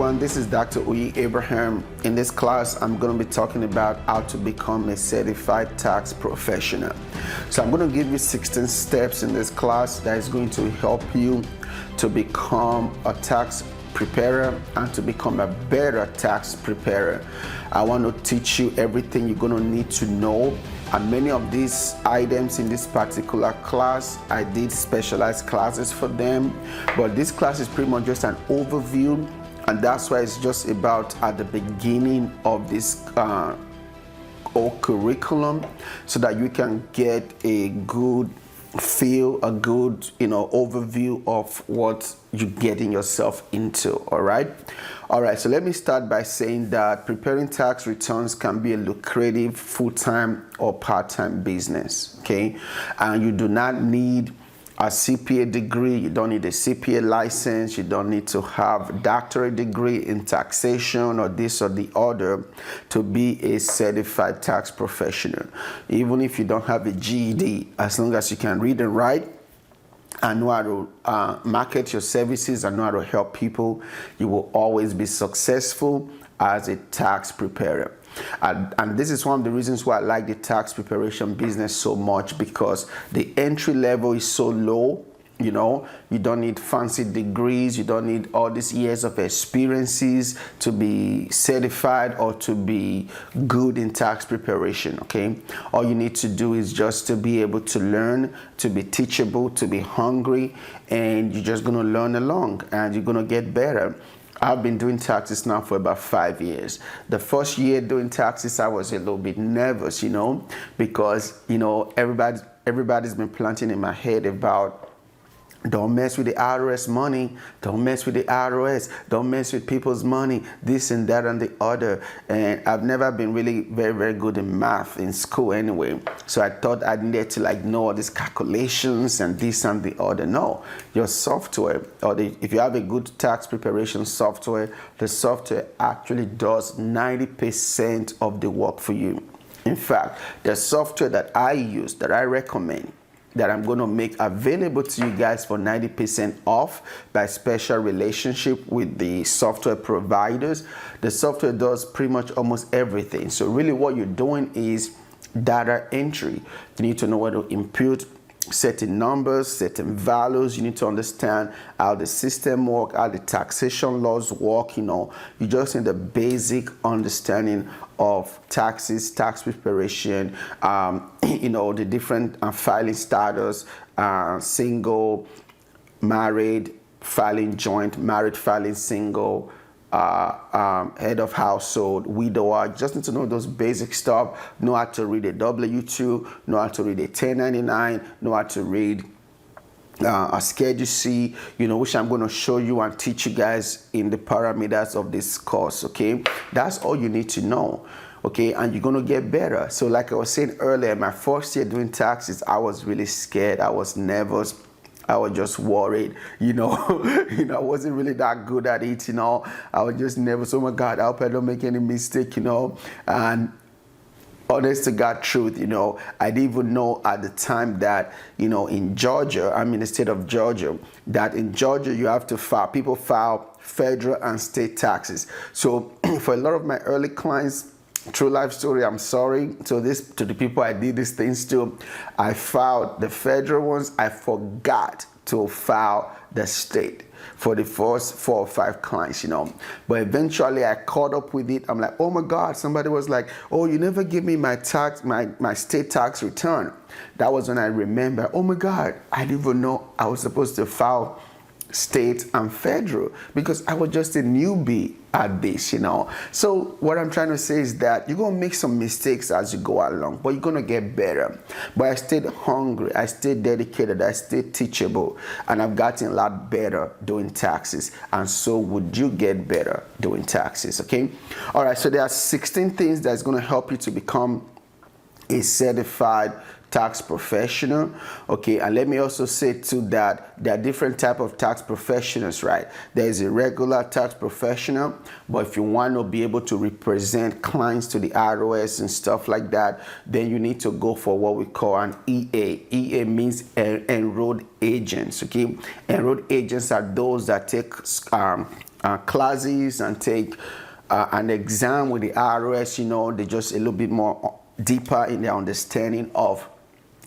everyone, this is Dr. Uyi Abraham. In this class, I'm going to be talking about how to become a certified tax professional. So I'm going to give you 16 steps in this class that is going to help you to become a tax preparer and to become a better tax preparer. I want to teach you everything you're going to need to know. And many of these items in this particular class, I did specialized classes for them. But this class is pretty much just an overview. And that's why it's just about at the beginning of this whole curriculum, so that you can get a good feel, a good overview of what you're getting yourself into. All right, so let me start by saying that preparing tax returns can be a lucrative full-time or part-time business. Okay, and you do not need a CPA degree, you don't need a CPA license, you don't need to have a doctorate degree in taxation or this or the other to be a certified tax professional. Even if you don't have a GED, as long as you can read and write and know how to market your services and know how to help people, you will always be successful as a tax preparer. And this is one of the reasons why I like the tax preparation business so much, because the entry level is so low. You don't need fancy degrees, you don't need all these years of experiences to be certified or to be good in tax preparation. Okay, all you need to do is just to be able to learn, to be teachable, to be hungry, and you're just going to learn along and you're going to get better. I've been doing taxes now for about 5 years. The first year doing taxes, I was a little bit nervous, because, everybody's been planting in my head about don't mess with the IRS money, don't mess with the IRS, don't mess with people's money, this and that and the other. And I've never been really very, very good in math in school anyway. So I thought I needed to know all these calculations and this and the other. No, your software, if you have a good tax preparation software, the software actually does 90% of the work for you. In fact, the software that I use, that I recommend, that I'm going to make available to you guys for 90% off by special relationship with the software providers. The software does pretty much almost everything. So really what you're doing is data entry. You need to know where to input certain numbers, certain values. You need to understand how the system works, how the taxation laws work. You just need a basic understanding of taxes, tax preparation, the different filing status, single, married, filing joint, married, filing single, head of household, widower. Just need to know those basic stuff. Know how to read a W-2, know how to read a 1099, know how to read a Schedule C, which I'm going to show you and teach you guys in the parameters of this course. Okay, that's all you need to know. Okay, and you're going to get better. So like I was saying earlier, my first year doing taxes, I was really scared. I was nervous. I was just worried, I wasn't really that good at it, I was just nervous. Oh my God, I hope I don't make any mistake, and honest to God truth, I didn't even know at the time that, in Georgia, I'm in the state of Georgia, that in Georgia you have to people file federal and state taxes. So for a lot of my early clients, true life story, I'm sorry to the people I did these things to, I filed the federal ones. I forgot to file the state for the first 4 or 5 clients, but eventually I caught up with it. I'm like, oh my God, somebody was like, oh, you never give me my state tax return. That was when I remember, oh my God, I didn't even know I was supposed to file state and federal, because I was just a newbie at this, So what I'm trying to say is that you're going to make some mistakes as you go along, but you're going to get better. But I stayed hungry, I stayed dedicated, I stayed teachable, and I've gotten a lot better doing taxes. And so would you get better doing taxes, okay? All right, so there are 16 things that's going to help you to become a certified tax professional. Okay, and let me also say too that there are different type of tax professionals, right? There is a regular tax professional, but if you want to be able to represent clients to the IRS and stuff like that, then you need to go for what we call an EA. EA means enrolled agents. Okay, enrolled agents are those that take classes and take an exam with the IRS. You know, they're just a little bit more deeper in their understanding of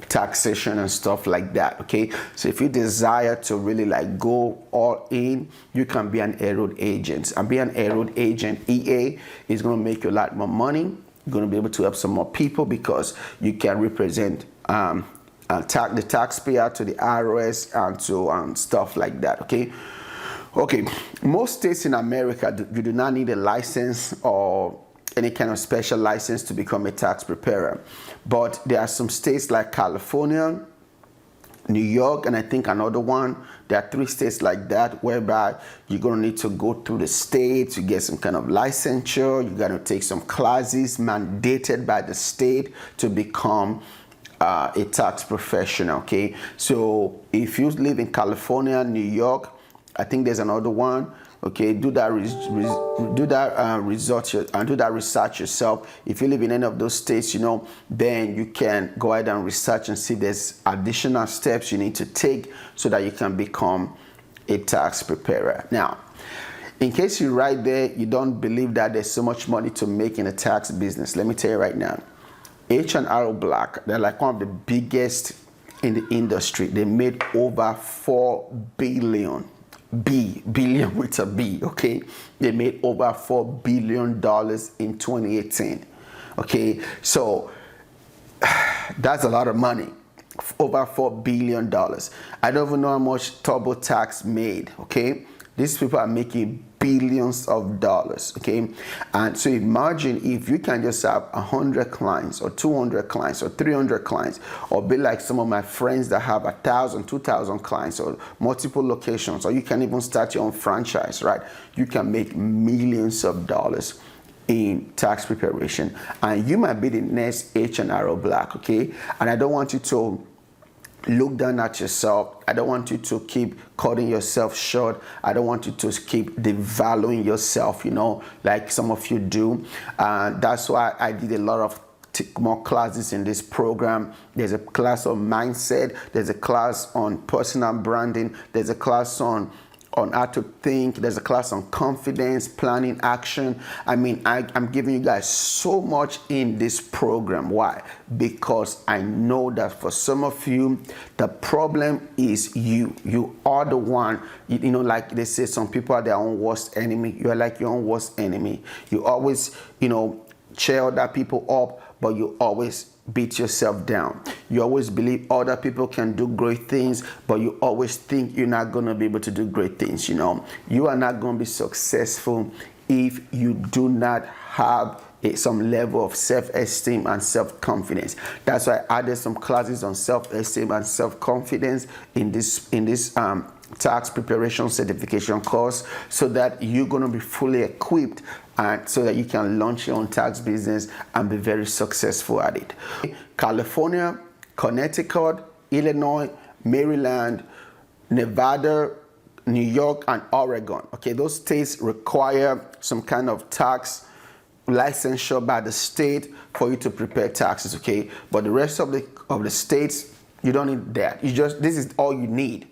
taxation and stuff like that. Okay, so if you desire to really like go all in, you can be an enrolled agent. And being an enrolled agent, EA, is going to make you a lot more money. You're going to be able to help some more people because you can represent the taxpayer to the IRS and to stuff like that. Okay, most states in America, you do not need a license or any kind of special license to become a tax preparer. But there are some states like California, New York, and I think another one. There are 3 states like that whereby you're going to need to go through the state to get some kind of licensure. You're going to take some classes mandated by the state to become a tax professional. Okay, so if you live in California, New York, I think there's another one. Okay, do that research yourself. If you live in any of those states, you know, then you can go ahead and research and see there's additional steps you need to take so that you can become a tax preparer. Now, in case you're right there, you don't believe that there's so much money to make in the tax business, let me tell you right now, H&R Block, they're like one of the biggest in the industry. They made over $4 billion. Billion with a B, okay? They made over $4 billion in 2018, okay? So that's a lot of money, over $4 billion. I don't even know how much TurboTax made, okay? These people are making billions of dollars, okay? And so imagine if you can just have 100 clients or 200 clients or 300 clients, or be like some of my friends that have 1,000, 2,000 clients or multiple locations, or you can even start your own franchise, right? You can make millions of dollars in tax preparation, and you might be the next H&R Block, okay? And I don't want you to look down at yourself. I don't want you to keep cutting yourself short. I don't want you to keep devaluing yourself, you know, like some of you do. That's why I did a lot of more classes in this program. There's a class on mindset. There's a class on personal branding. There's a class on how to think. There's a class on confidence, planning, action. I mean, I'm giving you guys so much in this program. Why? Because I know that for some of you, the problem is you. You are the one, you know, like they say, some people are their own worst enemy. You are like your own worst enemy. You always, you know, cheer other people up, but you always beat yourself down. You always believe other people can do great things, but you always think you're not going to be able to do great things. You know, you are not going to be successful if you do not have some level of self-esteem and self-confidence. That's why I added some classes on self-esteem and self-confidence in this tax preparation certification course, so that you're going to be fully equipped and so that you can launch your own tax business and be very successful at it. California, Connecticut, Illinois, Maryland, Nevada, New York, and Oregon. Okay, those states require some kind of tax licensure by the state for you to prepare taxes. Okay, but the rest of the states, you don't need that. This is all you need.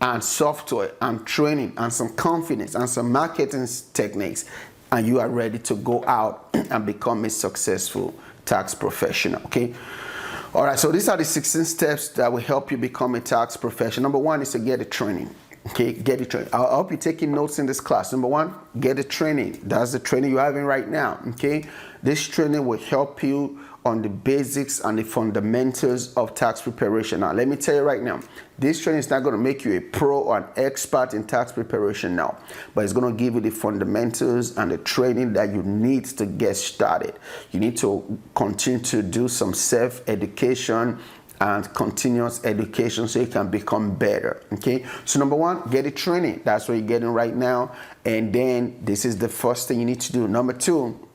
And software and training and some confidence and some marketing techniques, and you are ready to go out and become a successful tax professional. Okay, all right, so these are the 16 steps that will help you become a tax professional. Number 1 is to get the training. Okay, get the training. I hope you're taking notes in this class. Number 1, get the training. That's the training you're having right now. Okay, this training will help you on the basics and the fundamentals of tax preparation. Now, let me tell you right now, this training is not going to make you a pro or an expert in tax preparation now, but it's going to give you the fundamentals and the training that you need to get started. You need to continue to do some self-education and continuous education so you can become better. Okay, so number 1, get the training. That's what you're getting right now. And then this is the first thing you need to do. Number 2,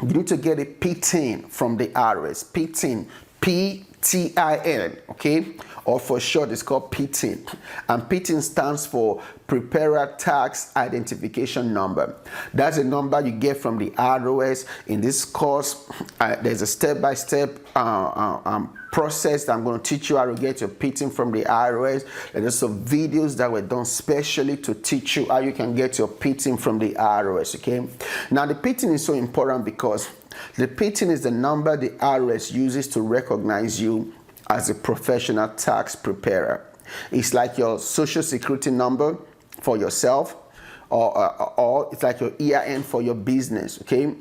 you need to get a PTIN from the IRS. PTIN, P-T-I-N, okay? Or for short, it's called PTIN. And PTIN stands for Preparer Tax Identification Number. That's a number you get from the IRS. In this course, there's a step-by-step process that I'm going to teach you how to get your PTIN from the IRS. There's some videos that were done specially to teach you how you can get your PTIN from the IRS, okay? Now, the PTIN is so important because the PTIN is the number the IRS uses to recognize you as a professional tax preparer. It's like your social security number for yourself, or it's like your EIN for your business, okay?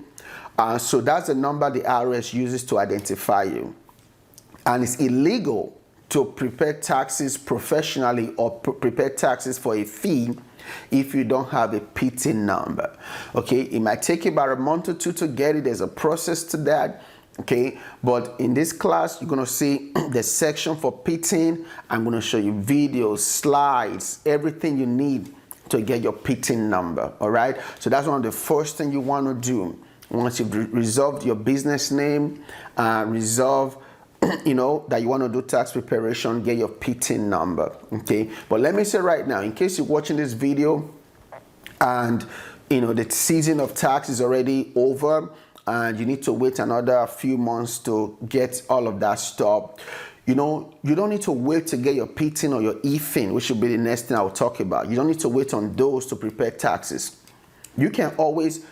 So that's the number the IRS uses to identify you. And it's illegal to prepare taxes professionally or prepare taxes for a fee if you don't have a PTIN number. Okay, it might take about a month or two to get it. There's a process to that. Okay, but in this class, you're going to see the section for PTIN. I'm going to show you videos, slides, everything you need to get your PTIN number. All right, so that's one of the first things you want to do. Once you've resolved your business name, resolve that you want to do tax preparation, get your PTIN number. Okay, but let me say right now, in case you're watching this video and the season of tax is already over and you need to wait another few months to get all of that stuff, you don't need to wait to get your PTIN or your EFIN, which will be the next thing I'll talk about. You don't need to wait on those to prepare taxes. You can always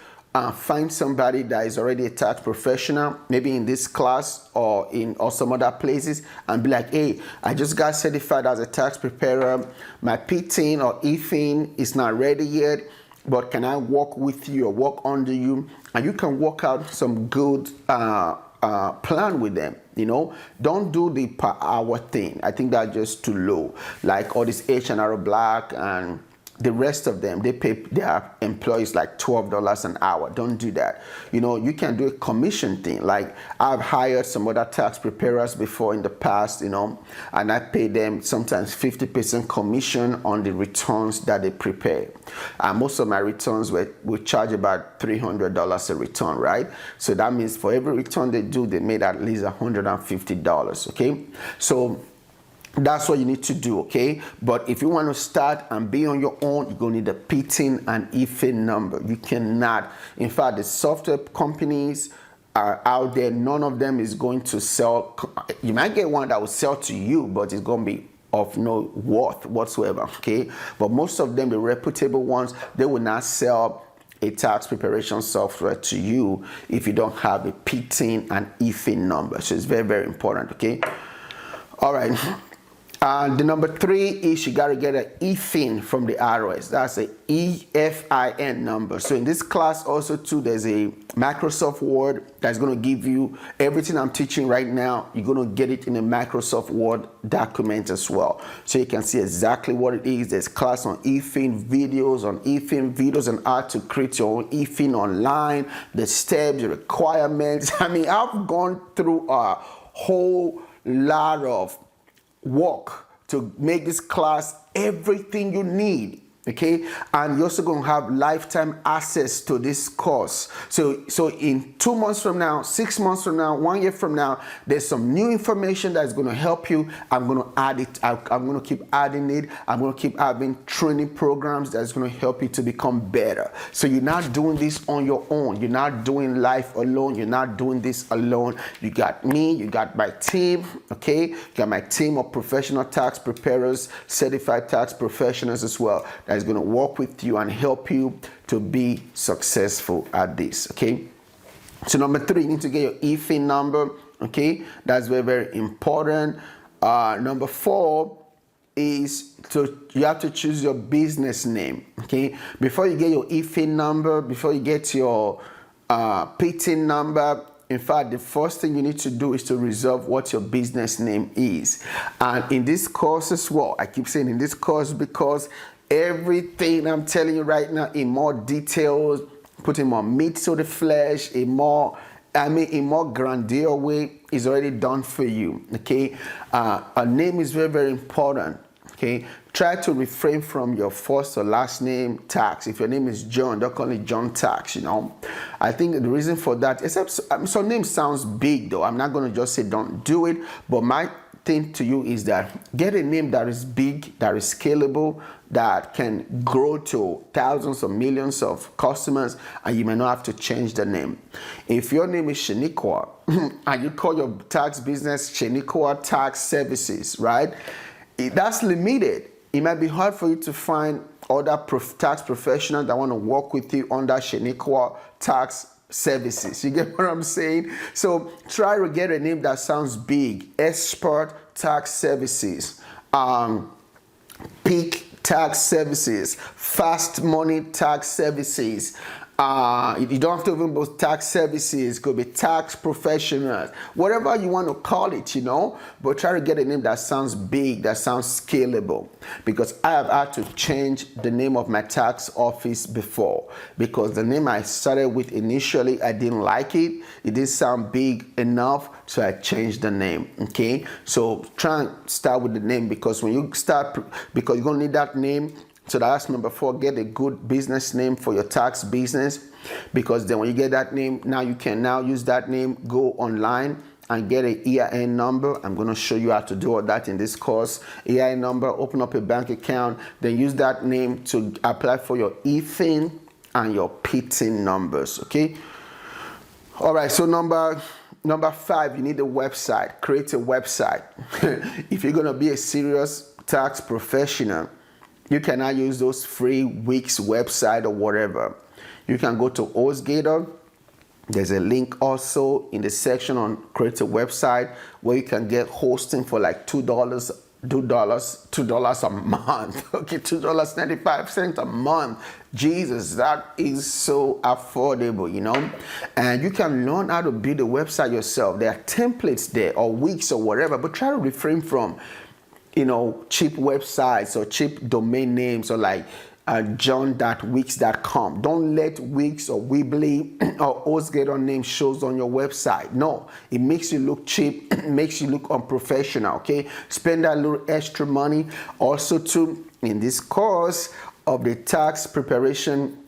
find somebody that is already a tax professional, maybe in this class or some other places, and be like, hey, I just got certified as a tax preparer. My PTIN or EFIN is not ready yet, but can I work with you or work under you? And you can work out some good plan with them. Don't do the per hour thing. I think that's just too low. Like all this H&R Black and the rest of them, they pay their employees like $12 an hour. Don't do that. You can do a commission thing. Like I've hired some other tax preparers before in the past, and I pay them sometimes 50% commission on the returns that they prepare. And most of my returns we charge about $300 a return, right? So that means for every return they do, they made at least $150, okay? So that's what you need to do, okay? But if you want to start and be on your own, you're going to need a PTIN and EFIN number. You cannot. In fact, the software companies are out there. None of them is going to sell. You might get one that will sell to you, but it's going to be of no worth whatsoever, okay? But most of them, the reputable ones, they will not sell a tax preparation software to you if you don't have a PTIN and EFIN number. So it's very, very important, okay? All right. The number 3 is you got to get an EFIN from the IRS. That's a EFIN number. So in this class also too, there's a Microsoft Word that's going to give you everything I'm teaching right now. You're going to get it in a Microsoft Word document as well. So you can see exactly what it is. There's class on EFIN videos, and how to create your own EFIN online, the steps, the requirements. I mean, I've gone through a whole lot of work to make this class everything you need, okay? And you're also going to have lifetime access to this course. So in 2 months from now, 6 months from now, 1 year from now, there's some new information that's going to help you. I'm going to add it. I'm going to keep adding it. I'm going to keep having training programs that's going to help you to become better. So you're not doing this on your own. You're not doing life alone. You're not doing this alone. You got me. You got my team, okay? You got my team of professional tax preparers, certified tax professionals as well, that is going to work with you and help you to be successful at this, okay? So number 3, you need to get your EFIN number, okay? That's very, very important. Number 4 is you have to choose your business name, okay? Before you get your EFIN number, before you get your PTIN number, in fact, the first thing you need to do is to resolve what your business name is. And in this course as well, I keep saying in this course because everything I'm telling you right now in more details, putting more meat to the flesh, in more grandeur way is already done for you, okay? A name is very, very important, okay? Try to refrain from your first or last name tax. If your name is John, don't call it John Tax, I think the reason for that, except some name sounds big though. I'm not going to just say don't do it, but my thing to you is that get a name that is big, that is scalable, that can grow to thousands or millions of customers, and you may not have to change the name. If your name is Shaniqua and you call your tax business Shaniqua Tax Services, right? That's limited. It might be hard for you to find other tax professionals that want to work with you under Shaniqua Tax Services. You get what I'm saying? So try to get a name that sounds big. Expert Tax Services, Peak Tax Services, Fast Money Tax Services. You don't have to even put tax services. It could be tax professionals, whatever you want to call it, you know. But try to get a name that sounds big, that sounds scalable. Because I have had to change the name of my tax office before, because the name I started with initially, I didn't like it. It didn't sound big enough, so I changed the name. Okay, so try and start with the name, because when you start, because you're gonna need that name. So that's number 4, get a good business name for your tax business, because then when you get that name, now you can now use that name, go online and get an EIN number. I'm going to show you how to do all that in this course. EIN number, open up a bank account, then use that name to apply for your EFIN and your PTIN numbers, okay? All right, so number 5, you need a website. Create a website. If you're going to be a serious tax professional, you cannot use those free Wix website or whatever. You can go to HostGator. There's a link also in the section on create a website where you can get hosting for like $2 a month. Okay, $2.95 a month. Jesus, that is so affordable, you know. And you can learn how to build a website yourself. There are templates there, or Wix or whatever, but try to refrain from, you know, cheap websites or cheap domain names, or like john.wix.com. Don't let Wix or Weebly or HostGator name shows on your website. No, it makes you look cheap, it makes you look unprofessional, okay? Spend that little extra money. Also too, in this course of the tax preparation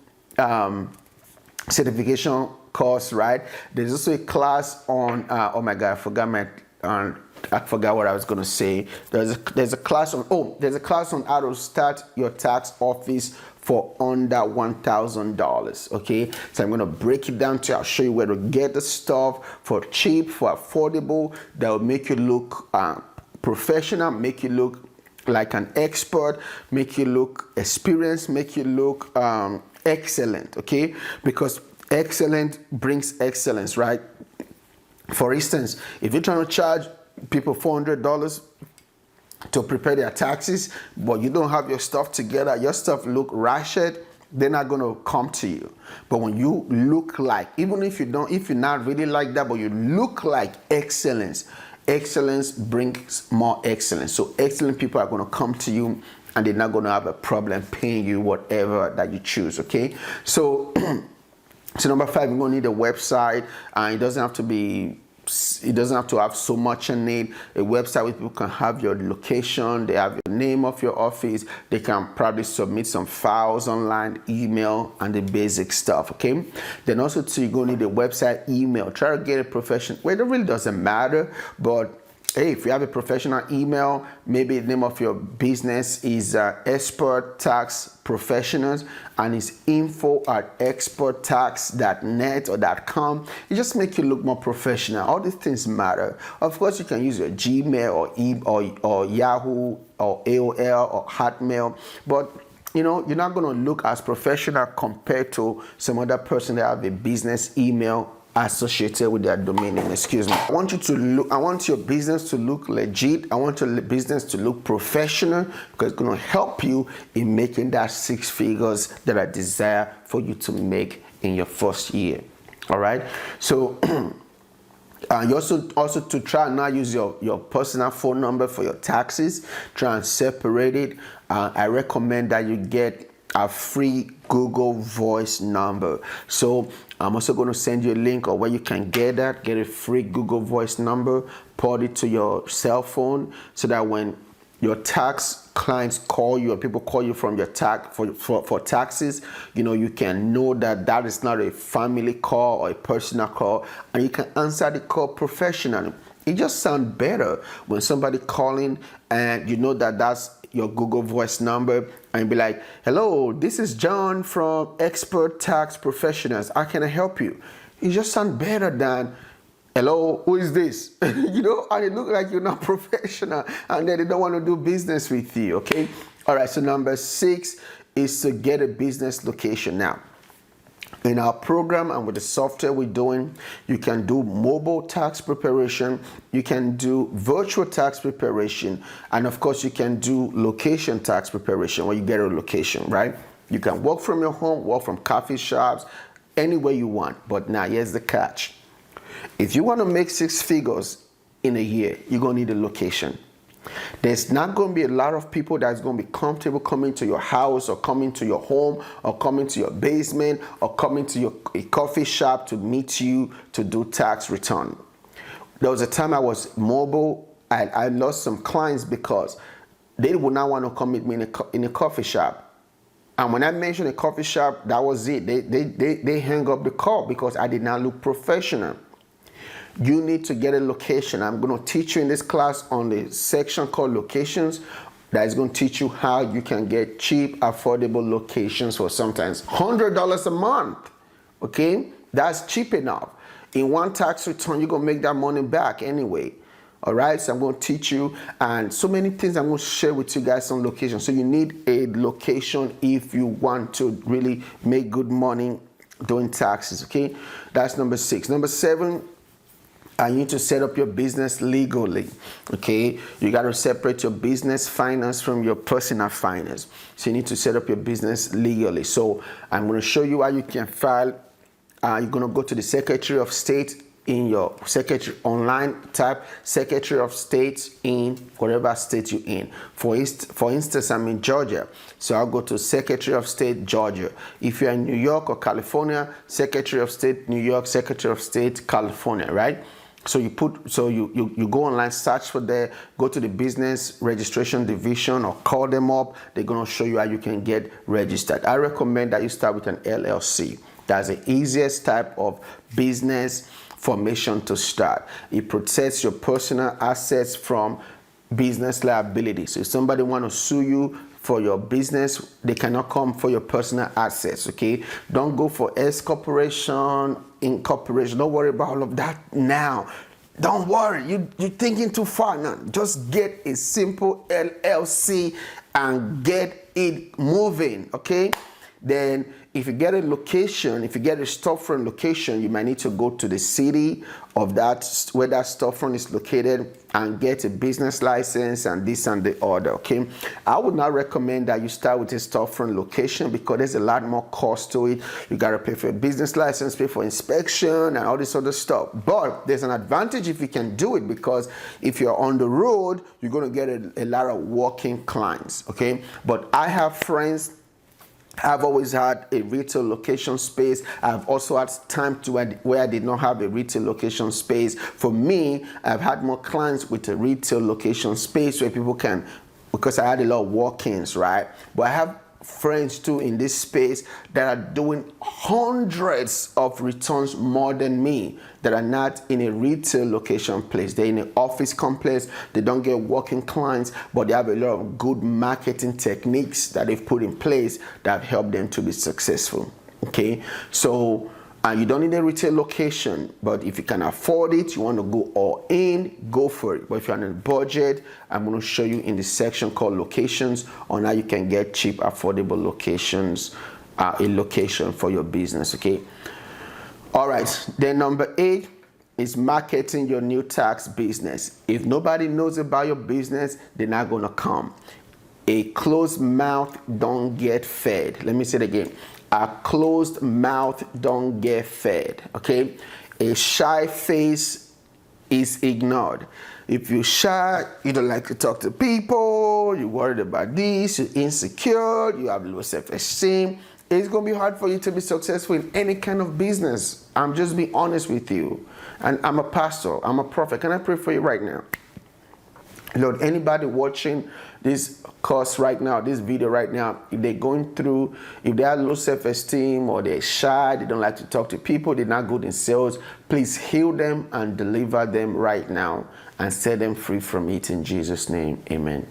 certification course, right? There's also a class on, oh my God, I forgot what I was going to say. There's a class on how to start your tax office for under $1,000. Okay, so I'm going to break it down to you. I'll show you where to get the stuff for cheap, for affordable, that will make you look professional, make you look like an expert, make you look experienced, make you look excellent. Okay, because excellent brings excellence, right? For instance, if you're trying to charge people $400 to prepare their taxes, but you don't have your stuff together, your stuff look ratchet, they're not going to come to you. But when you look like, even if you're not really like that, but you look like excellence brings more excellence. So excellent people are going to come to you, and they're not going to have a problem paying you whatever that you choose. Okay, so so number 5, you're going to need a website, and it doesn't have to have so much in it. A website where people can have your location, they have your name of your office, they can probably submit some files online, email, and the basic stuff, okay? Then also too, you're gonna need a website email. Try to get a professional, well, it really doesn't matter, but hey, if you have a professional email, maybe the name of your business is Expert Tax Professionals, and it's info@experttax.net or .com. It just makes you look more professional. All these things matter. Of course, you can use your Gmail or Yahoo or AOL or Hotmail, but you know, you're not going to look as professional compared to some other person that have a business email associated with their domain name. Excuse me. I want your business to look legit. I want your business to look professional, because it's going to help you in making that 6 figures that I desire for you to make in your first year. All right. So you also to try and not use your personal phone number for your taxes. Try and separate it. I recommend that you get a free Google Voice number. So I'm also going to send you a link or where you can get a free Google Voice number, port it to your cell phone, so that when your tax clients call you or people call you from your tax for taxes, you know, you can know that is not a family call or a personal call, and you can answer the call professionally. It just sounds better when somebody calling and you know that that's your Google Voice number, and be like, hello, this is John from Expert Tax Professionals. How can I help you? It just sounds better than, hello, who is this? You know, and it look like you're not professional, and then they don't want to do business with you, okay? All right, so number 6 is to get a business location. Now, in our program and with the software we're doing, you can do mobile tax preparation, you can do virtual tax preparation, and of course you can do location tax preparation where you get a location, right? You can work from your home, work from coffee shops, anywhere you want. But now here's the catch. If you want to make 6 figures in a year, you're going to need a location. There's not going to be a lot of people that's going to be comfortable coming to your house or coming to your home or coming to your basement or coming to a coffee shop to meet you to do tax return. There was a time I was mobile. I lost some clients because they would not want to come meet me in a coffee shop. And when I mentioned a coffee shop, that was it. They hung up the call because I did not look professional. You need to get a location. I'm going to teach you in this class on the section called locations. That is going to teach you how you can get cheap, affordable locations for sometimes $100 a month. Okay, that's cheap enough. In one tax return, you're going to make that money back anyway. All right, so I'm going to teach you, and so many things I'm going to share with you guys on location. So you need a location if you want to really make good money doing taxes. Okay, that's number 6. Number 7. You need to set up your business legally, okay? You got to separate your business finance from your personal finance. So you need to set up your business legally. So I'm going to show you how you can file. You're going to go to the Secretary of State in your Secretary online, type Secretary of State in whatever state you're in. For instance, I'm in Georgia, so I'll go to Secretary of State, Georgia. If you're in New York or California, Secretary of State, New York, Secretary of State, California, right? So you go online, search for there, go to the business registration division or call them up. They're going to show you how you can get registered. I recommend that you start with an LLC. That's the easiest type of business formation to start. It protects your personal assets from business liability. So if somebody want to sue you for your business, they cannot come for your personal assets, okay? Don't go for S corporation, incorporation. Don't worry about all of that now. Don't worry, you're thinking too far now. Just get a simple LLC and get it moving, okay? Then if you get a location, if you get a storefront location, you might need to go to the city of that, where that storefront is located, and get a business license and this and the other, okay? I would not recommend that you start with a storefront location because there's a lot more cost to it. You got to pay for a business license, pay for inspection and all this other stuff. But there's an advantage if you can do it, because if you're on the road, you're going to get a lot of walking clients, okay? But I have friends. I've always had a retail location space. I've also had time where I did not have a retail location space. For me, I've had more clients with a retail location space where people can, because I had a lot of walk-ins, right? But I have friends too in this space that are doing hundreds of returns more than me, that are not in a retail location place. They're in an office complex. They don't get walking clients, but they have a lot of good marketing techniques that they've put in place that help them to be successful. Okay, so you don't need a retail location, but if you can afford it, you want to go all in, go for it. But if you're on a budget, I'm going to show you in the section called locations on how you can get cheap, affordable locations, a location for your business, okay? All right, then number 8 is marketing your new tax business. If nobody knows about your business, they're not going to come. A closed mouth don't get fed. Let me say it again. A closed mouth don't get fed, okay? A shy face is ignored. If you're shy, you don't like to talk to people, you're worried about this, you're insecure, you have low self-esteem, it's going to be hard for you to be successful in any kind of business. I'm just being honest with you. And I'm a pastor, I'm a prophet. Can I pray for you right now? Lord, anybody watching this course right now, this video right now, if they're going through, if they have low self-esteem or they're shy, they don't like to talk to people, they're not good in sales, please heal them and deliver them right now and set them free from it in Jesus' name. Amen.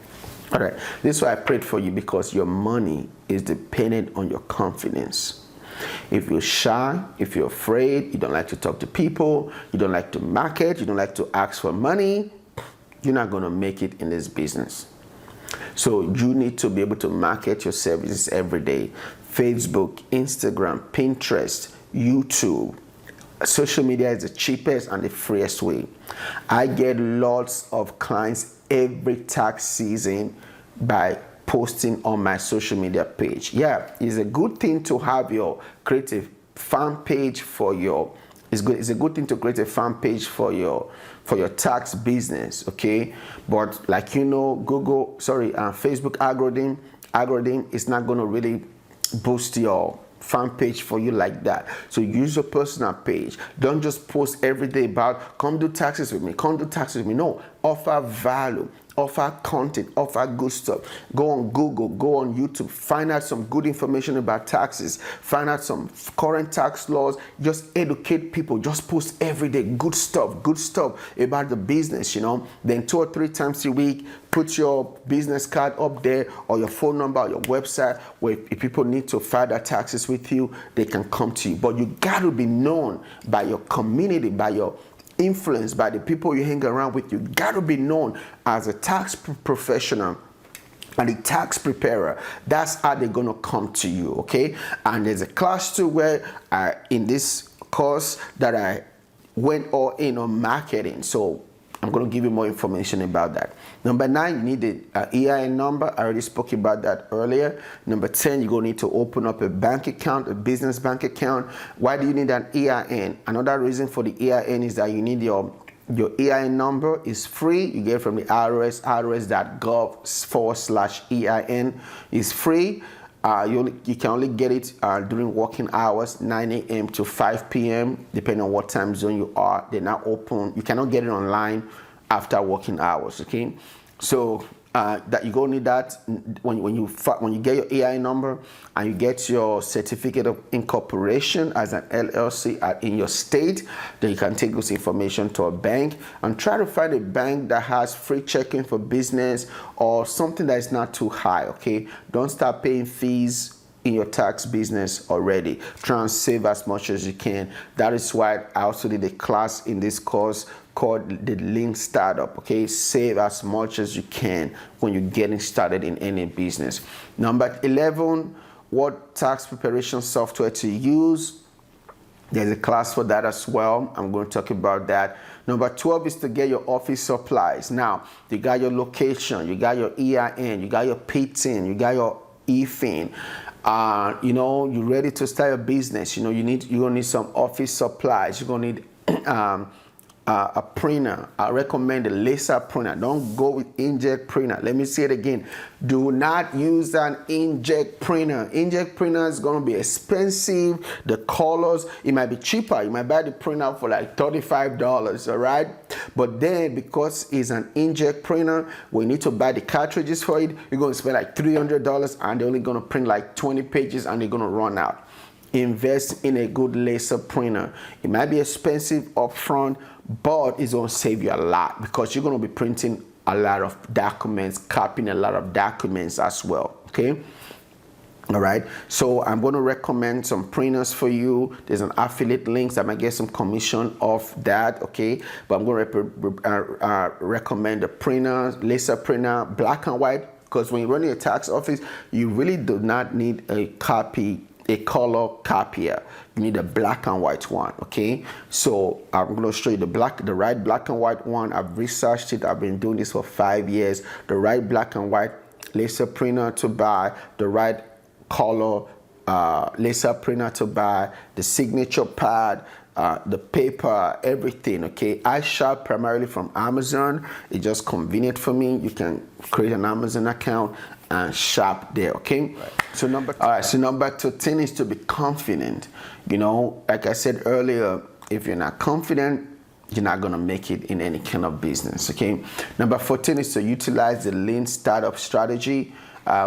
All right. This is why I prayed for you, because your money is dependent on your confidence. If you're shy, if you're afraid, you don't like to talk to people, you don't like to market, you don't like to ask for money, you're not going to make it in this business. So you need to be able to market your services every day. Facebook, Instagram, Pinterest, YouTube. Social media is the cheapest and the freest way. I get lots of clients every tax season by posting on my social media page. Yeah, it's a good thing to have your creative fan page for your, it's a good thing to create a fan page for your tax business, okay? But like Facebook algorithm is not going to really boost your fan page for you like that. So use your personal page. Don't just post every day about come do taxes with me, come do taxes with me. No, offer value, offer content, offer good stuff. Go on Google, go on YouTube, find out some good information about taxes, find out some current tax laws, just educate people, just post every day good stuff about the business, Then 2 or 3 times a week, put your business card up there or your phone number or your website, where if people need to file their taxes with you, they can come to you. But you got to be known by your community, by your influence, by the people you hang around with. You got to be known as a tax professional and a tax preparer. That's how they're going to come to you, okay? And there's a class too where in this course that I went all in on marketing. So I'm going to give you more information about that. Number 9, you need the EIN number. I already spoke about that earlier. Number 10, you're going to need to open up a bank account, a business bank account. Why do you need an EIN? Another reason for the EIN is that you need your EIN number is free. You get it from the IRS, irs.gov/EIN is free. You can only get it during working hours, 9 a.m. to 5 p.m. depending on what time zone you are. They're not open. You cannot get it online after working hours. Okay, so that you're gonna need that when you get your EIN number and you get your certificate of incorporation as an LLC in your state. Then you can take this information to a bank and try to find a bank that has free checking for business or something that is not too high. Okay, don't start paying fees in your tax business already. Try and save as much as you can. That is why I also did a class in this course called the Lean Startup. Okay, save as much as you can when you're getting started in any business. Number 11, what tax preparation software to use. There's a class for that as well. I'm going to talk about that. Number 12 is to get your office supplies. Now, you got your location, you got your EIN, you got your PTIN, you got your EFIN. You're ready to start a business. You're gonna need some office supplies. You're gonna need a printer. I recommend the laser printer. Don't go with inkjet printer. Let me say it again. Do not use an inkjet printer. Inkjet printer is going to be expensive. The colors, it might be cheaper. You might buy the printer for like $35, all right? But then because it's an inkjet printer, we need to buy the cartridges for it. You're going to spend like $300 and they're only going to print like 20 pages and they're going to run out. Invest in a good laser printer. It might be expensive upfront, but it's going to save you a lot because you're going to be printing a lot of documents, copying a lot of documents as well. Okay. All right. So I'm going to recommend some printers for you. There's an affiliate links. I might get some commission off that. Okay. But I'm going to recommend the printer, laser printer, black and white, because when you're running a tax office, you really do not need a color copier. You need a black and white one. Okay, so I'm going to show you the right black and white one. I've researched it. I've been doing this for 5 years. The right black and white laser printer to buy, the right color laser printer to buy, the signature pad, the paper, everything. Okay, I shop primarily from Amazon. It's just convenient for me. You can create an Amazon account and shop there. Okay, right. So number 13 is to be confident. Like I said earlier, if you're not confident, you're not gonna make it in any kind of business. Okay. Number 14 is to utilize the lean startup strategy,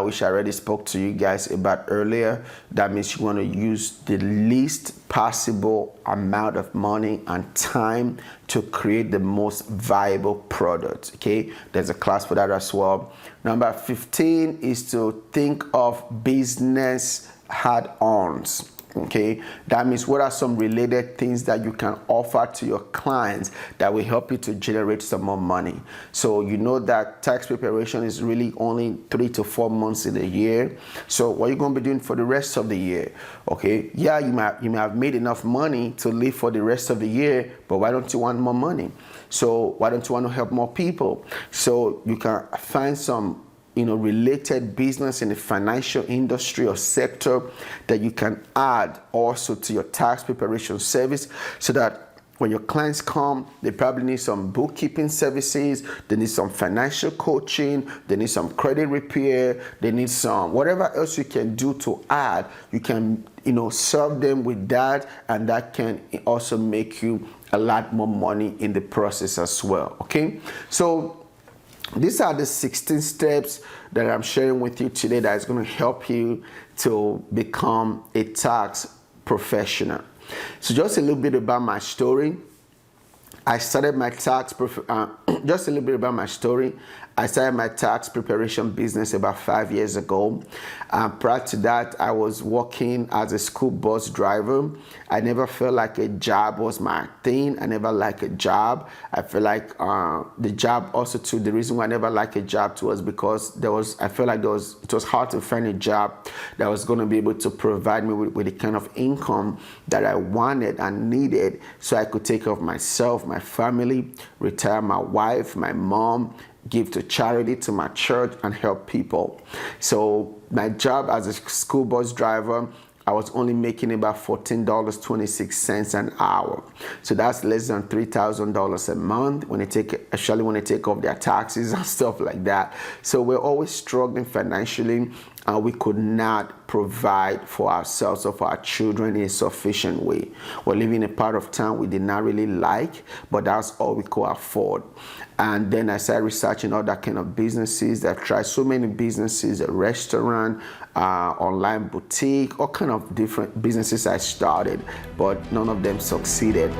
which I already spoke to you guys about earlier. That means you want to use the least possible amount of money and time to create the most viable product. Okay, there's a class for that as well. Number 15 is to think of business add-ons. Okay, that means what are some related things that you can offer to your clients that will help you to generate some more money. So you know that tax preparation is really only 3 to 4 months in a year. So what are you going to be doing for the rest of the year? Okay, yeah, you may have made enough money to live for the rest of the year, but why don't you want more money? So why don't you want to help more people? So you can find some related business in the financial industry or sector that you can add also to your tax preparation service, so that when your clients come, they probably need some bookkeeping services, they need some financial coaching, they need some credit repair, they need some whatever else you can do to add. You can serve them with that, and that can also make you a lot more money in the process as well. Okay, so these are the 16 steps that I'm sharing with you today that is going to help you to become a tax professional. So just a little bit about my story. I started my tax preparation business about 5 years ago. Prior to that, I was working as a school bus driver. I never felt like a job was my thing. I never liked a job. I feel like the job also too, the reason why I never liked a job too was because I felt like it was hard to find a job that was going to be able to provide me with the kind of income that I wanted and needed, so I could take care of myself, my family, retire my wife, my mom, give to charity, to my church, and help people. So my job as a school bus driver, I was only making about $14.26 an hour. So that's less than $3,000 a month when they take off their taxes and stuff like that. So we're always struggling financially, and we could not provide for ourselves or for our children in a sufficient way. We're living in a part of town we did not really like, but that's all we could afford. And then I started researching all that kind of businesses. I've tried so many businesses, a restaurant, online boutique, all kind of different businesses I started, but none of them succeeded.